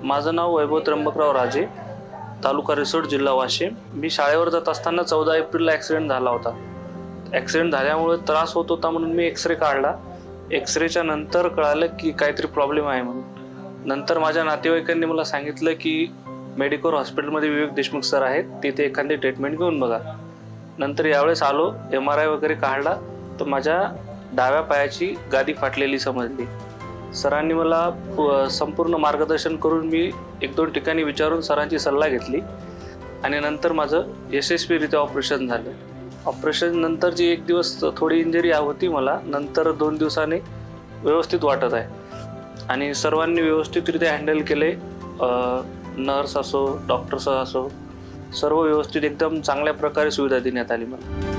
माझं नाव वैभव त्र्यंबकराव राजे, तालुका रिसोड, जिल्हा वाशिम। मी शाळेवर जात असताना 14 एप्रिलला ॲक्सिडेंट झाला होता। ॲक्सिडेंट झाल्यामुळे त्रास होत होता म्हणून मी एक्सरे काढला। एक्सरेच्या नंतर कळालं की काहीतरी प्रॉब्लेम आहे म्हणून। नंतर माझ्या नातेवाईकांनी मला सांगितलं की मेडिकोर हॉस्पिटलमध्ये विवेक देशमुख सर आहेत, तिथे एखादी ट्रीटमेंट घेऊन बघा। नंतर यावेळेस आलो, MRI वगैरे काढला तर माझ्या डाव्या पायाची गादी फाटलेली समजली। सरांनी मला संपूर्ण मार्गदर्शन करून मी 1-2 ठिकाणी विचारून सरांची सल्ला घेतली आणि नंतर माझं यशस्वीरित्या ऑपरेशन झालं। ऑपरेशन नंतरची 1 दिवस थोडी इंजरी होती मला, नंतर 2 दिवसांनी व्यवस्थित वाटत आहे आणि सर्वांनी व्यवस्थितरित्या हँडल केले। नर्स असो, डॉक्टर्स असो, सर्व व्यवस्थित एकदम चांगल्या प्रकारे सुविधा देण्यात आली मला।